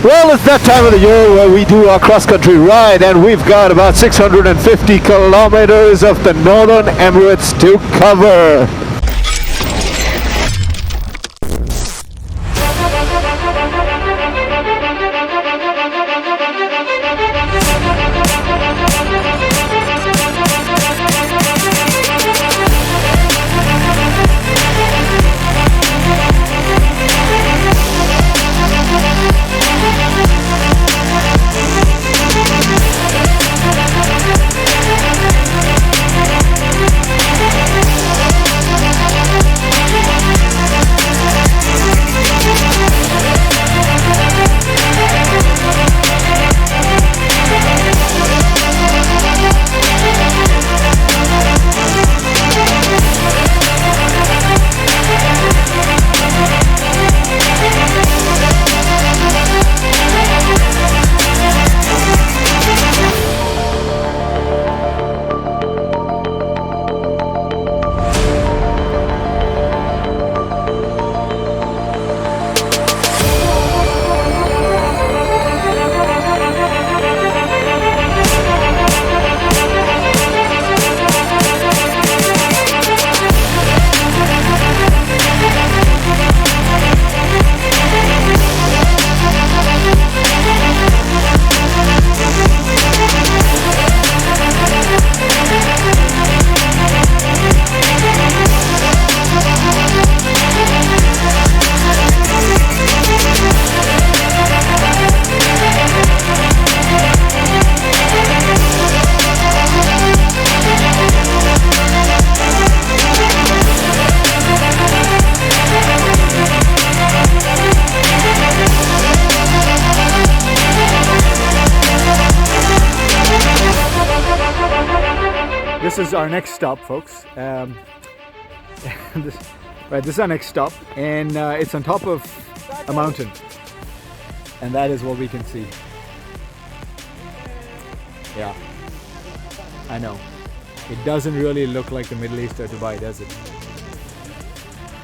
Well, it's that time of the year where we do our cross-country ride, and we've got about 650 kilometers of the Northern Emirates to cover. This is our next stop, folks. This is our next stop, and it's on top of a mountain, and that is what we can see. Yeah, I know. It doesn't really look like the Middle East or Dubai, does it?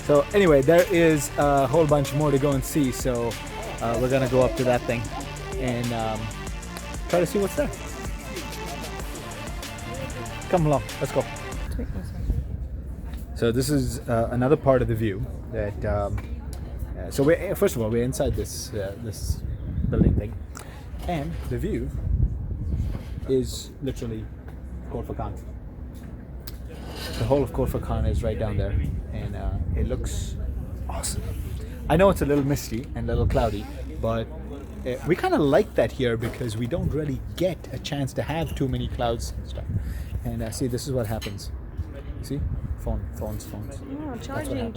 So anyway, there is a whole bunch more to go and see, so we're gonna go up to that thing and try to see what's there. Come along, let's go. So this is another part of the view that. So we're first of all we're inside this this building thing, and the view is literally Khor Khan. The whole of Khor Khan is right down there, and it looks awesome. I know it's a little misty and a little cloudy, but we kind of like that here because we don't really get a chance to have too many clouds and stuff. And see, this is what happens. See? Phones. Oh, charging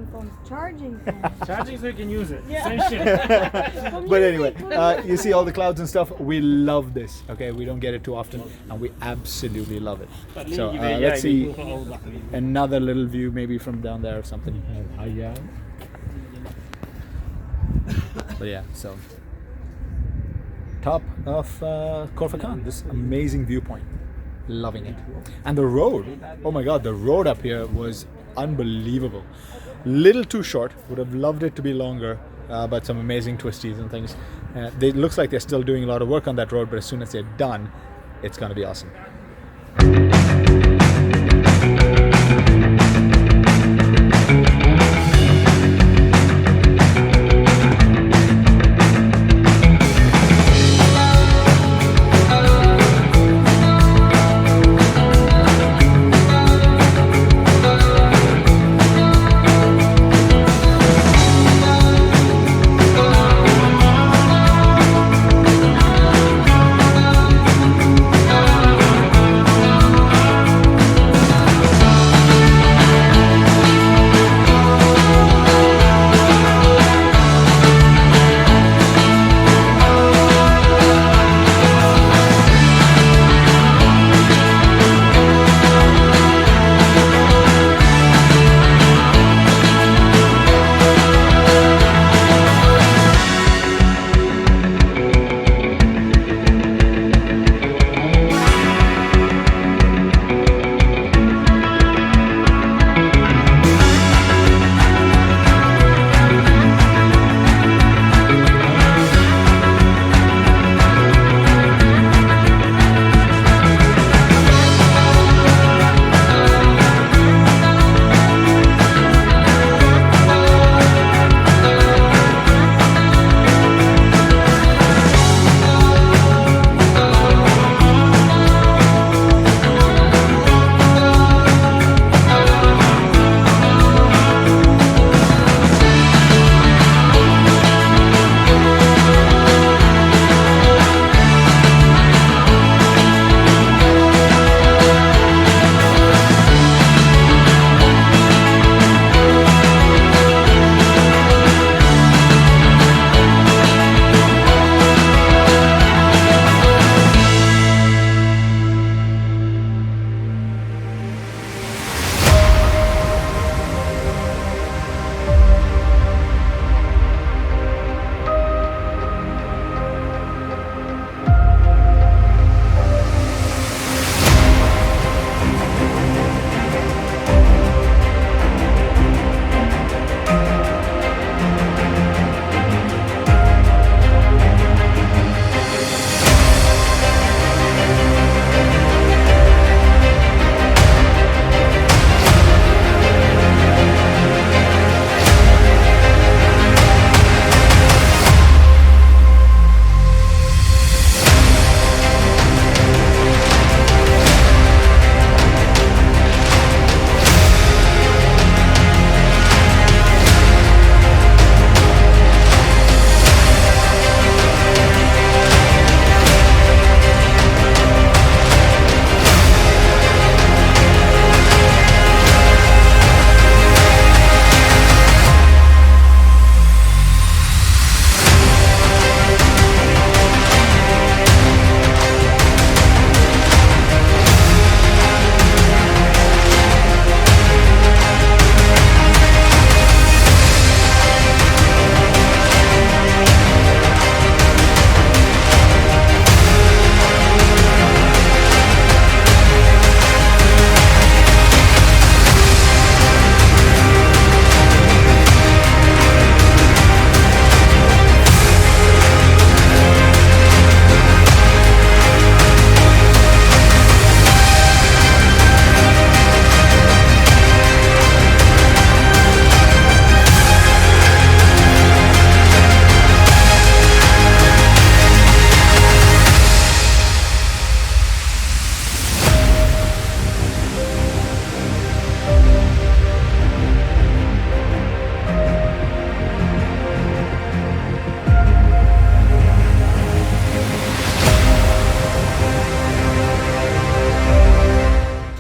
phones. Charging so you can use it. Yeah. Same shit. But anyway, you see all the clouds and stuff. We love this. Okay, we don't get it too often, and we absolutely love it. So let's see another little view, maybe from down there or something. But yeah, so top of Khor Khan, this amazing viewpoint. Loving it. And the road, oh my god, the road up here was unbelievable. Little too short, would have loved it to be longer, but some amazing twisties and things. It looks like they're still doing a lot of work on that road, but as soon as they're done, it's going to be awesome.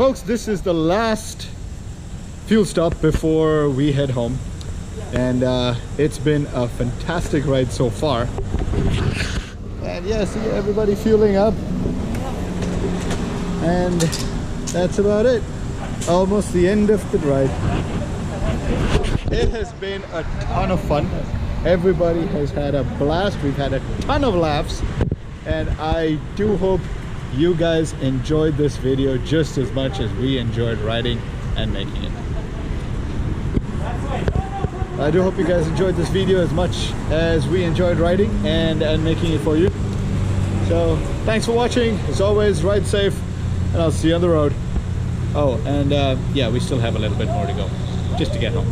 folks, this is the last fuel stop before we head home, and it's been a fantastic ride so far. And yeah, see everybody fueling up, and that's about it. Almost the end of the ride. It has been a ton of fun. Everybody has had a blast. We've had a ton of laughs, and I do hope you guys enjoyed this video just as much as we enjoyed riding and making it. I do hope you guys enjoyed this video as much as we enjoyed writing and making it for you. So thanks for watching. As always, ride safe, and I'll see you on the road. Oh, and yeah, we still have a little bit more to go just to get home.